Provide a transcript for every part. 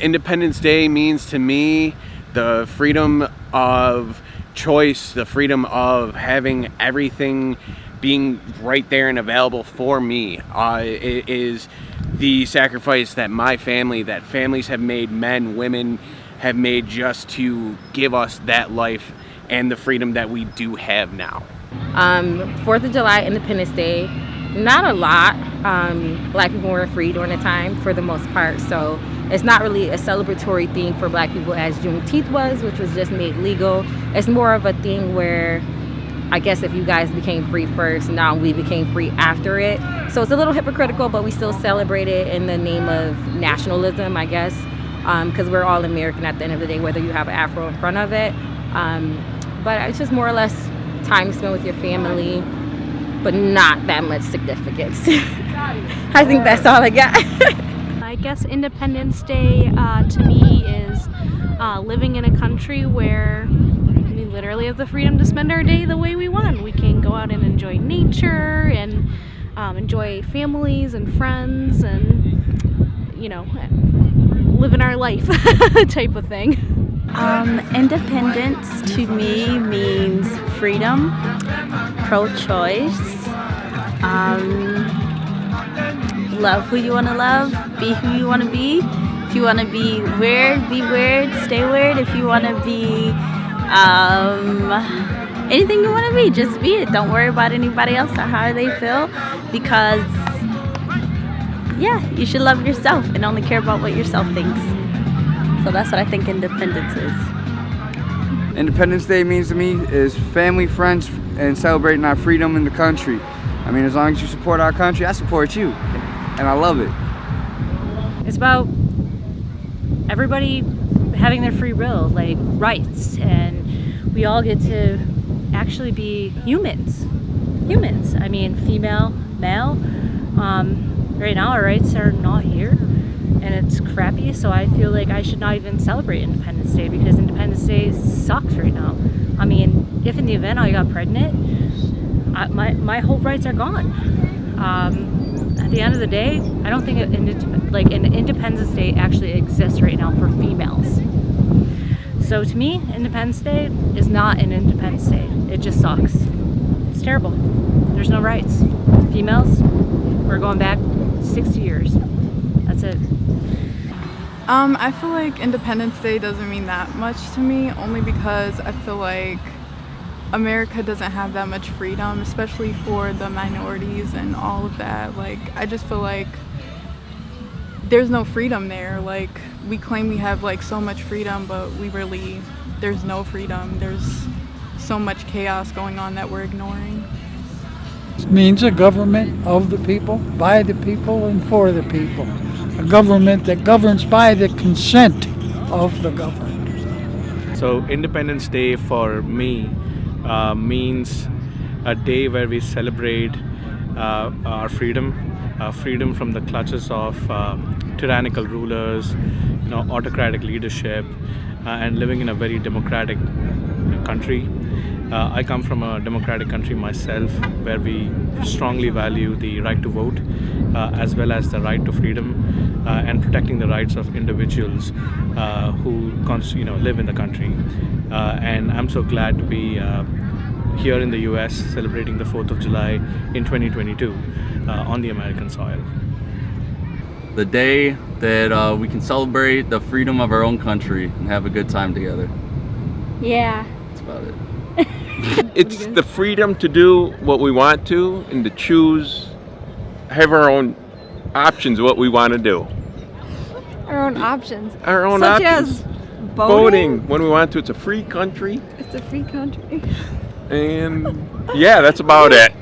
Independence Day means to me the freedom of choice, the freedom of having everything being right there and available for me. It is the sacrifice that my family, that families have made, men, women have made, just to give us that life and the freedom that we do have now. 4th of July, Independence Day, not a lot. Black people were free during the time for the most part, so it's not really a celebratory thing for black people as Juneteenth was, which was just made legal. It's more of a thing where, I guess if you guys became free first, now we became free after it. So it's a little hypocritical, but we still celebrate it in the name of nationalism, I guess, because we're all American at the end of the day, whether you have an afro in front of it. But it's just more or less time spent with your family, but not that much significance. I think that's all I got. I guess Independence Day to me is living in a country where we literally have the freedom to spend our day the way we want. We can go out and enjoy nature and enjoy families and friends and, you know, living our life type of thing. Independence to me means freedom, pro-choice, love who you want to love, be who you want to be. If you want to be weird, stay weird. If you want to be anything you want to be, just be it. Don't worry about anybody else or how they feel, because yeah, you should love yourself and only care about what yourself thinks. So that's what I think independence is. Independence Day means to me is family, friends, and celebrating our freedom in the country. I mean, as long as you support our country, I support you, and I love it. It's about everybody having their free will, like rights, and we all get to actually be humans. I mean, female, male. Right now our rights are not here, and it's crappy, so I feel like I should not even celebrate Independence Day, because Independence Day sucks right now. I mean, if in the event I got pregnant, my whole rights are gone. At the end of the day, I don't think an Independence Day actually exists right now for females. So to me, Independence Day is not an Independence Day. It just sucks. It's terrible. There's no rights. Females, we're going back 60 years. That's it. I feel like Independence Day doesn't mean that much to me, only because I feel like America doesn't have that much freedom, especially for the minorities and all of that. Like, I just feel like there's no freedom there. Like, we claim we have like so much freedom, but there's no freedom. There's so much chaos going on that we're ignoring. It means a government of the people, by the people, and for the people. A government that governs by the consent of the governed. So Independence Day for me means a day where we celebrate our freedom from the clutches of tyrannical rulers, autocratic leadership, and living in a very democratic country. I come from a democratic country myself, where we strongly value the right to vote, as well as the right to freedom, and protecting the rights of individuals who live in the country. And I'm so glad to be here in the US celebrating the 4th of July in 2022 on the American soil. The day that we can celebrate the freedom of our own country and have a good time together. Yeah. That's about it. It's the freedom to do what we want to and to choose, have our own options, what we want to do. Our own options. Our own Such options. as voting when we want to. It's a free country. It's a free country. And yeah, that's about it.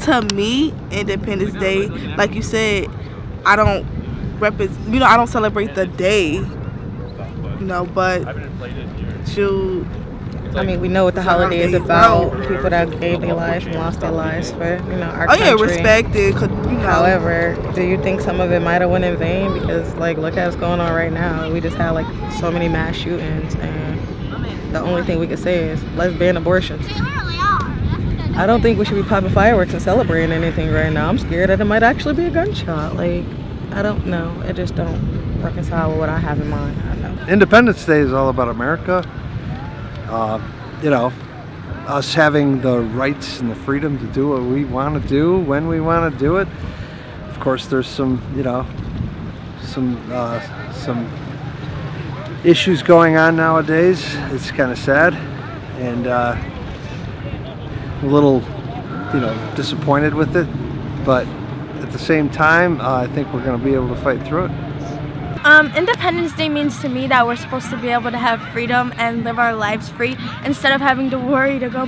To me, Independence Day, like you said, I don't I don't celebrate the day, but I mean, we know what the holiday is about. People that gave their lives and lost their lives for, our country. Oh yeah, respect it. However, do you think some of it might have went in vain? Because, look at what's going on right now. We just had, so many mass shootings, and the only thing we can say is, let's ban abortions. I don't think we should be popping fireworks and celebrating anything right now. I'm scared that it might actually be a gunshot. I don't know. I just don't. reconcile with what I have in mind. I don't know. Independence Day is all about America. You know, us having the rights and the freedom to do what we want to do when we want to do it. Of course, there's some, you know, some issues going on nowadays. It's kind of sad and a little, you know, disappointed with it. But at the same time, I think we're going to be able to fight through it. Independence Day means to me that we're supposed to be able to have freedom and live our lives free instead of having to worry to go.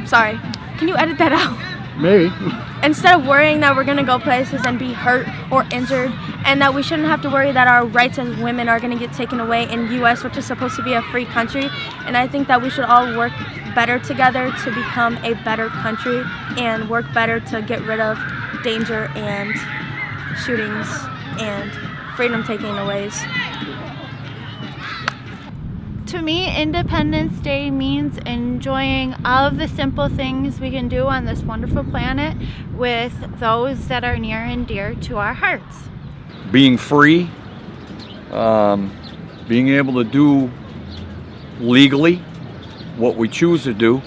Sorry, can you edit that out? Maybe. Instead of worrying that we're gonna go places and be hurt or injured, and that we shouldn't have to worry that our rights as women are gonna get taken away in U.S., which is supposed to be a free country. And I think that we should all work better together to become a better country and work better to get rid of danger and shootings and freedom taking aways. To me, Independence Day means enjoying all of the simple things we can do on this wonderful planet with those that are near and dear to our hearts. Being free, being able to do legally what we choose to do,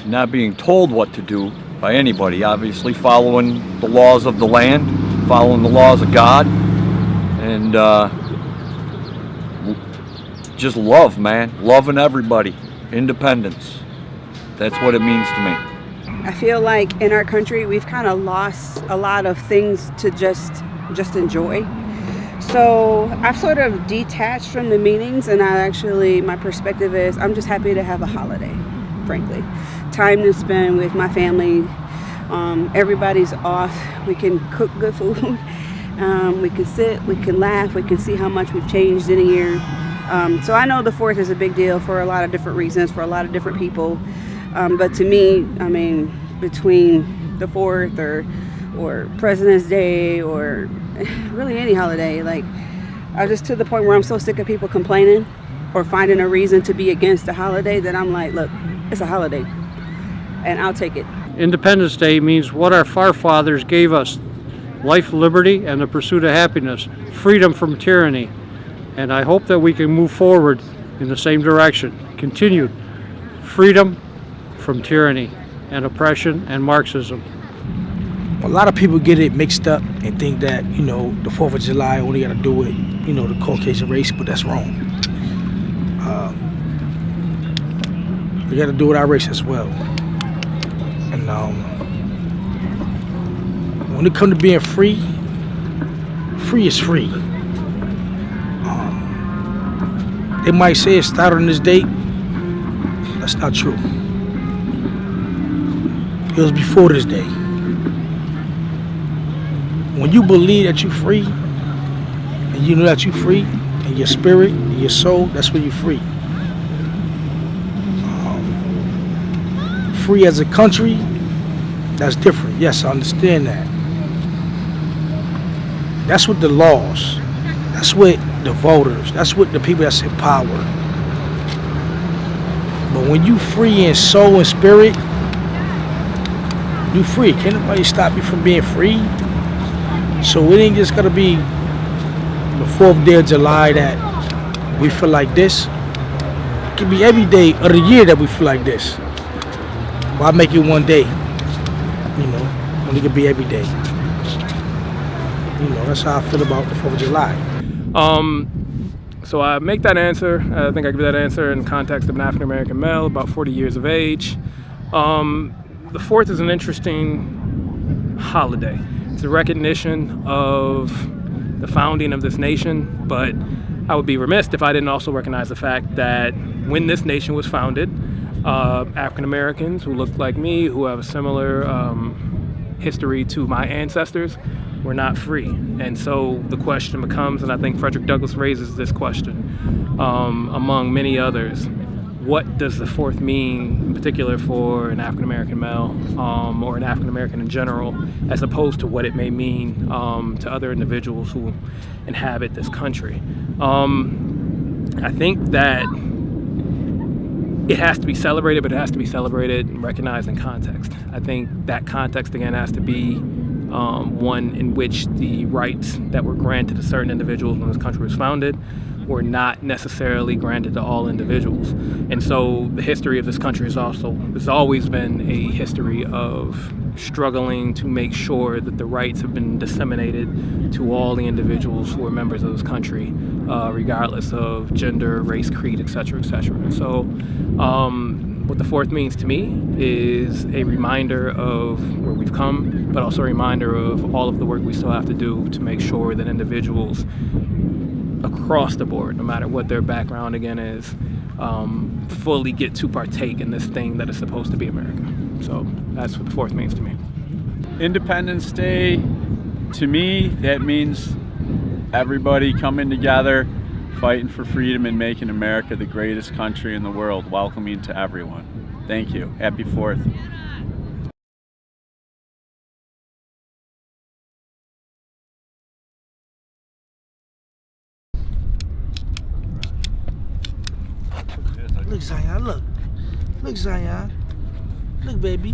not being told what to do by anybody, obviously following the laws of the land, following the laws of God, and just love, man. Loving everybody. Independence. That's what it means to me. I feel like in our country we've kind of lost a lot of things to just enjoy. So I've sort of detached from the meetings, and my perspective is I'm just happy to have a holiday, frankly. Time to spend with my family. Everybody's off. We can cook good food. We can sit, we can laugh, we can see how much we've changed in a year. So I know the 4th is a big deal for a lot of different reasons, for a lot of different people. But to me, I mean, between the 4th or President's Day or really any holiday, like I'm just to the point where I'm so sick of people complaining or finding a reason to be against the holiday that I'm like, look, it's a holiday and I'll take it. Independence Day means what our forefathers gave us: life, liberty, and the pursuit of happiness, freedom from tyranny. And I hope that we can move forward in the same direction. Continued freedom from tyranny and oppression and Marxism. A lot of people get it mixed up and think that, you know, the 4th of July only got to do with, you know, the Caucasian race, but that's wrong. We got to do with our race as well. And when it comes to being free, free is free. They might say it started on this date. That's not true. It was before this day. When you believe that you're free, and you know that you're free, in your spirit, in your soul, that's when you're free. Free as a country, that's different. Yes, I understand that. That's what the laws, that's what the voters, that's what the people that's in power. But when you free in soul and spirit, you free. Can't nobody stop you from being free. So it ain't just gonna be the 4th day of July that we feel like this. It could be every day of the year that we feel like this. Why make it one day? You know, when it could be every day. You know, that's how I feel about the 4th of July. So I make that answer. I think I give that answer in the context of an African-American male, about 40 years of age. The 4th is an interesting holiday. It's a recognition of the founding of this nation, but I would be remiss if I didn't also recognize the fact that when this nation was founded, African-Americans who looked like me, who have a similar history to my ancestors, were not free. And so the question becomes, and I think Frederick Douglass raises this question, among many others, what does the 4th mean in particular for an African-American male or an African-American in general, as opposed to what it may mean to other individuals who inhabit this country? I think that it has to be celebrated, but it has to be celebrated and recognized in context. I think that context, again, has to be one in which the rights that were granted to certain individuals when this country was founded were not necessarily granted to all individuals. And so the history of this country has always been a history of struggling to make sure that the rights have been disseminated to all the individuals who are members of this country, regardless of gender, race, creed, etc., etc. And so what the 4th means to me is a reminder of where we've come, but also a reminder of all of the work we still have to do to make sure that individuals across the board, no matter what their background again is, fully get to partake in this thing that is supposed to be America. So that's what the 4th means to me. Independence Day, to me, that means everybody coming together, fighting for freedom and making America the greatest country in the world, welcoming to everyone. Thank you. Happy 4th. Look, Zion, look. Look, Zion. Look, baby.